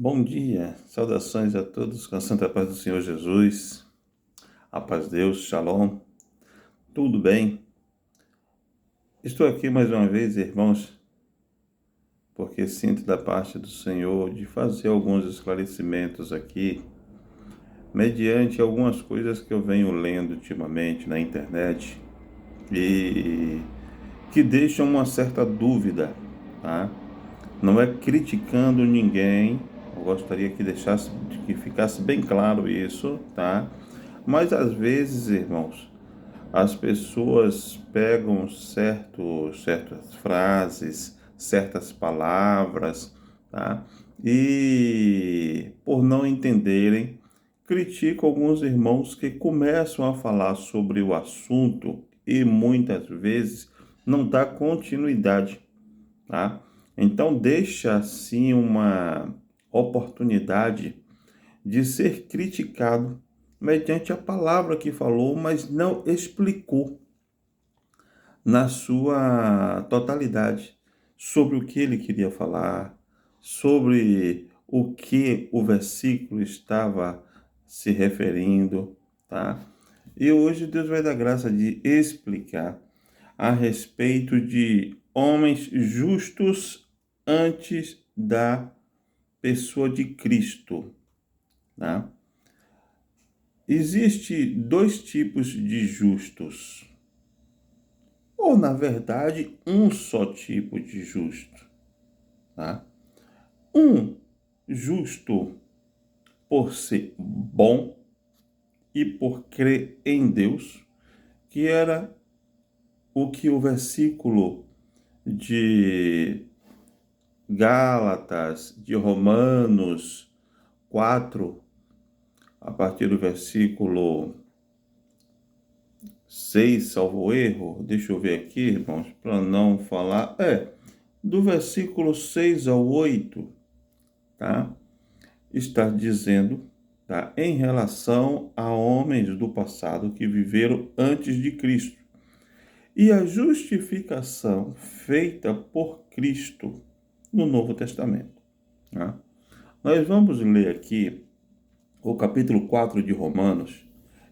Bom dia, saudações a todos com a santa paz do Senhor Jesus, a paz de Deus, Shalom, tudo bem? Estou aqui mais uma vez, irmãos, porque sinto da parte do Senhor de fazer alguns esclarecimentos aqui, mediante algumas coisas que eu venho lendo ultimamente na internet e que deixam uma certa dúvida, tá? Não é criticando ninguém, eu gostaria que ficasse bem claro isso, tá? Mas às vezes, irmãos, as pessoas pegam certas frases, certas palavras, tá? E por não entenderem, criticam alguns irmãos que começam a falar sobre o assunto e muitas vezes não dá continuidade, tá? Então deixa assim uma oportunidade de ser criticado mediante a palavra que falou, mas não explicou na sua totalidade sobre o que ele queria falar, sobre o que o versículo estava se referindo, tá? E hoje Deus vai dar graça de explicar a respeito de homens justos antes da pessoa de Cristo, tá? Existe dois tipos de justos, ou na verdade, um só tipo de justo, tá? Um justo por ser bom e por crer em Deus, que era o que o versículo de Gálatas, de Romanos 4, a partir do versículo 6, salvo erro, deixa eu ver aqui, irmãos, para não falar, do versículo 6 ao 8, tá? Está dizendo, tá? Em relação a homens do passado que viveram antes de Cristo. E a justificação feita por Cristo no Novo Testamento, tá? Nós vamos ler aqui o capítulo 4 de Romanos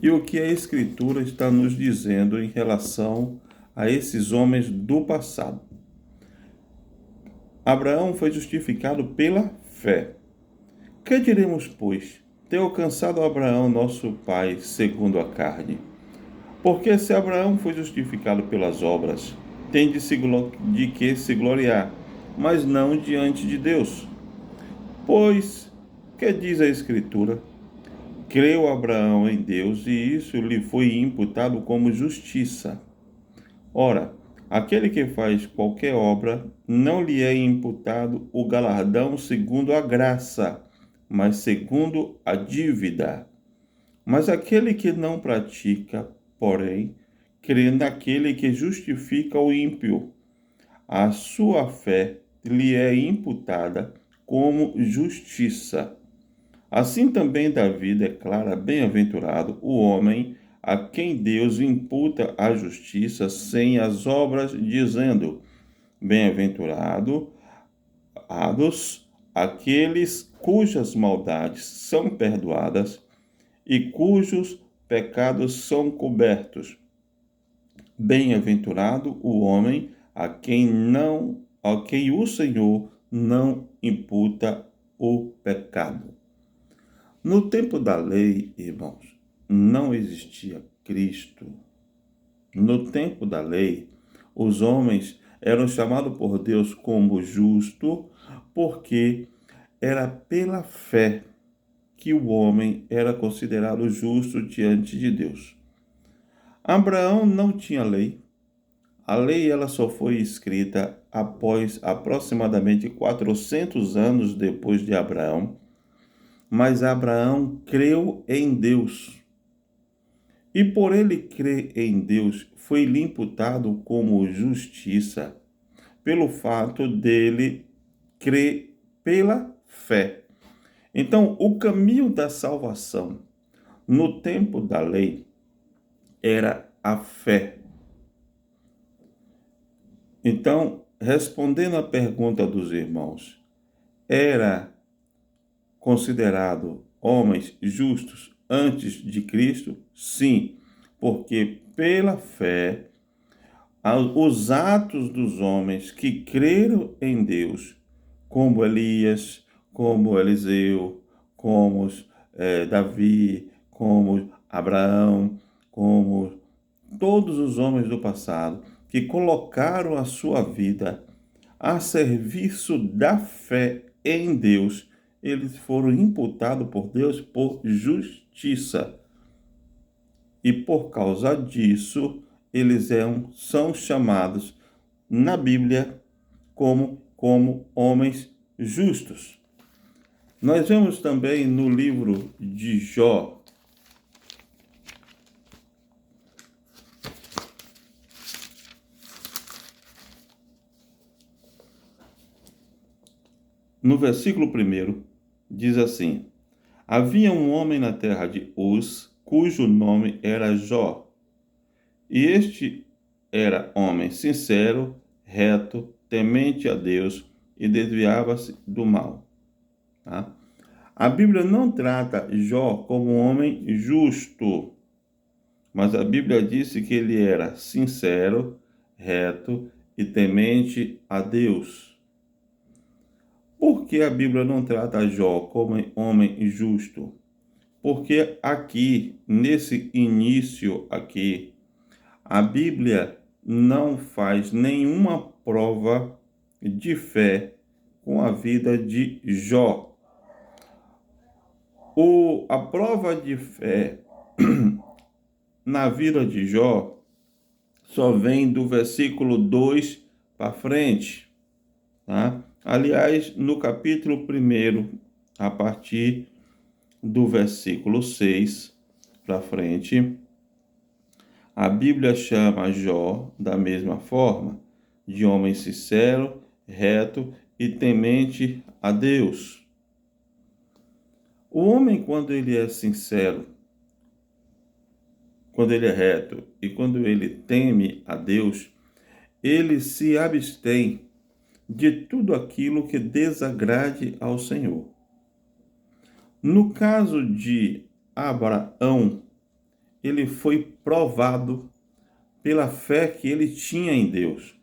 e o que a Escritura está nos dizendo em relação a esses homens do passado. Abraão foi justificado pela fé. Que diremos, pois, ter alcançado Abraão, nosso pai, segundo a carne? Porque se Abraão foi justificado pelas obras, tem de que se gloriar, mas não diante de Deus. Pois, que diz a Escritura? Creu Abraão em Deus e isso lhe foi imputado como justiça. Ora, aquele que faz qualquer obra, não lhe é imputado o galardão segundo a graça, mas segundo a dívida. Mas aquele que não pratica, porém, crê naquele que justifica o ímpio, a sua fé lhe é imputada como justiça. Assim também Davi declara bem-aventurado o homem a quem Deus imputa a justiça sem as obras, dizendo: bem-aventurados aqueles cujas maldades são perdoadas e cujos pecados são cobertos. Bem-aventurado o homem a quem o Senhor não imputa o pecado. No tempo da lei, irmãos, não existia Cristo. No tempo da lei, os homens eram chamados por Deus como justo, porque era pela fé que o homem era considerado justo diante de Deus. Abraão não tinha lei. A lei ela só foi escrita após aproximadamente 400 anos depois de Abraão, mas Abraão creu em Deus. E por ele crer em Deus, foi-lhe imputado como justiça, pelo fato dele crer pela fé. Então, o caminho da salvação no tempo da lei era a fé. Então, respondendo à pergunta dos irmãos, era considerados homens justos antes de Cristo? Sim, porque pela fé, os atos dos homens que creram em Deus, como Elias, como Eliseu, como Davi, como Abraão, como todos os homens do passado, que colocaram a sua vida a serviço da fé em Deus, eles foram imputados por Deus por justiça. E por causa disso, eles são chamados na Bíblia como homens justos. Nós vemos também no livro de Jó, no versículo 1, diz assim: havia um homem na terra de Uz, cujo nome era Jó. E este era homem sincero, reto, temente a Deus e desviava-se do mal. Tá? A Bíblia não trata Jó como um homem justo, mas a Bíblia disse que ele era sincero, reto e temente a Deus. Por que a Bíblia não trata Jó como homem justo? Porque aqui, nesse início aqui, a Bíblia não faz nenhuma prova de fé com a vida de Jó. A prova de fé na vida de Jó só vem do versículo 2 para frente, tá? Aliás, no capítulo 1, a partir do versículo 6 para frente, a Bíblia chama Jó da mesma forma, de homem sincero, reto e temente a Deus. O homem, quando ele é sincero, quando ele é reto e quando ele teme a Deus, ele se abstém de tudo aquilo que desagrade ao Senhor. No caso de Abraão, ele foi provado pela fé que ele tinha em Deus,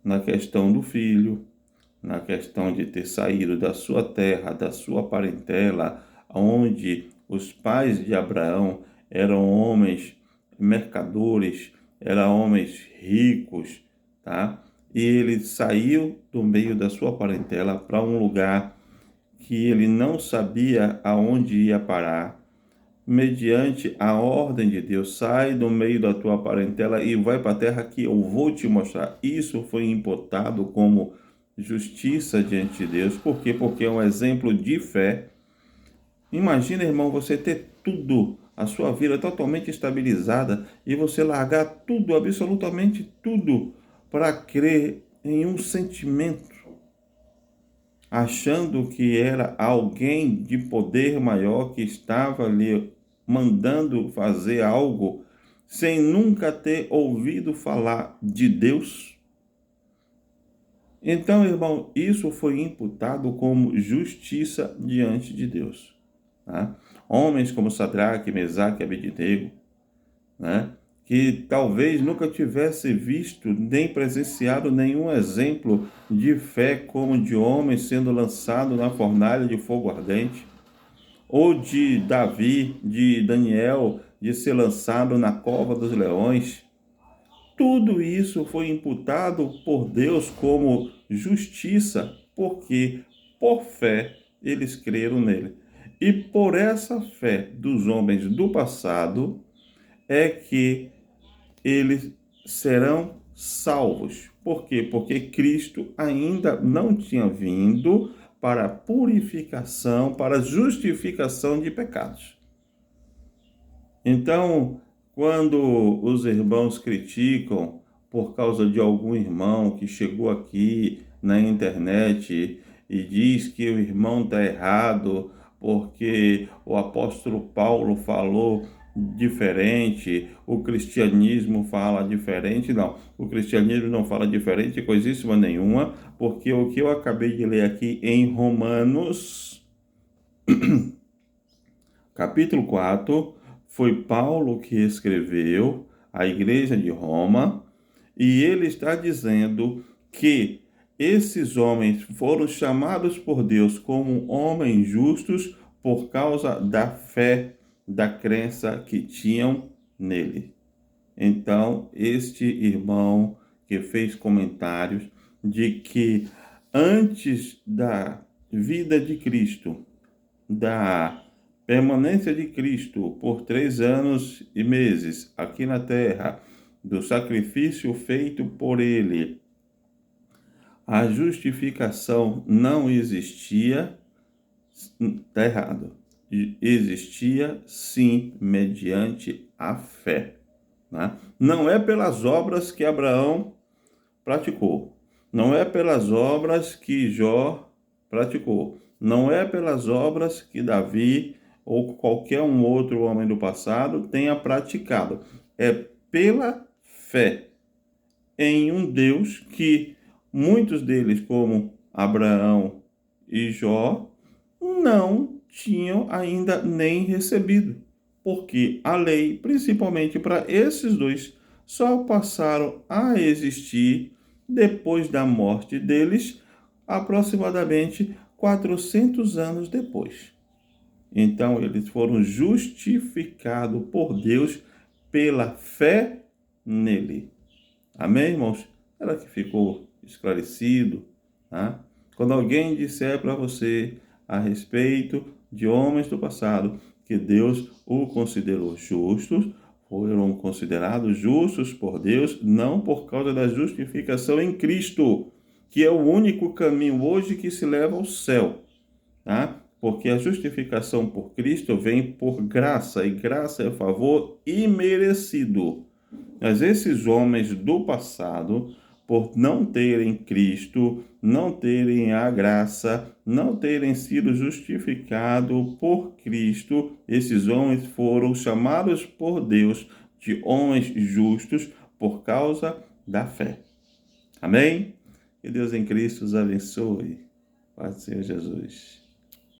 na questão do filho, na questão de ter saído da sua terra, da sua parentela, onde os pais de Abraão eram homens mercadores, eram homens ricos, tá? E ele saiu do meio da sua parentela para um lugar que ele não sabia aonde ia parar, mediante a ordem de Deus. Sai do meio da tua parentela e vai para a terra que eu vou te mostrar. Isso foi imputado como justiça diante de Deus. Por quê? Porque é um exemplo de fé. Imagina, irmão, você ter tudo, a sua vida totalmente estabilizada e você largar tudo, absolutamente tudo, para crer em um sentimento, achando que era alguém de poder maior que estava lhe mandando fazer algo, sem nunca ter ouvido falar de Deus. Então, irmão, isso foi imputado como justiça diante de Deus. Tá? Homens como Sadraque, Mesaque e Abednego, né? Que talvez nunca tivesse visto nem presenciado nenhum exemplo de fé como de homem sendo lançado na fornalha de fogo ardente, ou de Davi, de Daniel, de ser lançado na cova dos leões. Tudo isso foi imputado por Deus como justiça, porque por fé eles creram nele. E por essa fé dos homens do passado é que eles serão salvos. Por quê? Porque Cristo ainda não tinha vindo para purificação, para justificação de pecados. Então, quando os irmãos criticam por causa de algum irmão que chegou aqui na internet e diz que o irmão está errado porque o apóstolo Paulo falou diferente, o cristianismo fala diferente. Não, o cristianismo não fala diferente coisíssima nenhuma, porque o que eu acabei de ler aqui em Romanos Capítulo 4 foi Paulo que escreveu à igreja de Roma, e ele está dizendo que esses homens foram chamados por Deus como homens justos por causa da fé, da crença que tinham nele. Então, este irmão que fez comentários de que antes da vida de Cristo, da permanência de Cristo por 3 anos e meses aqui na terra, do sacrifício feito por ele, a justificação não existia, está errado. Existia sim mediante a fé. Né? Não é pelas obras que Abraão praticou, não é pelas obras que Jó praticou, não é pelas obras que Davi ou qualquer um outro homem do passado tenha praticado, é pela fé em um Deus que muitos deles, como Abraão e Jó, não tinham ainda nem recebido, porque a lei, principalmente para esses dois, só passaram a existir depois da morte deles, aproximadamente 400 anos depois. Então, eles foram justificados por Deus pela fé nele. Amém, irmãos? Será que ficou esclarecido? Tá? Quando alguém disser para você a respeito de homens do passado que Deus o considerou justos, foram considerados justos por Deus, não por causa da justificação em Cristo, que é o único caminho hoje que se leva ao céu, tá? Porque a justificação por Cristo vem por graça, e graça é favor imerecido. Mas esses homens do passado, por não terem Cristo, não terem a graça, não terem sido justificados por Cristo, esses homens foram chamados por Deus de homens justos por causa da fé. Amém? Que Deus em Cristo os abençoe. Paz do Senhor Jesus.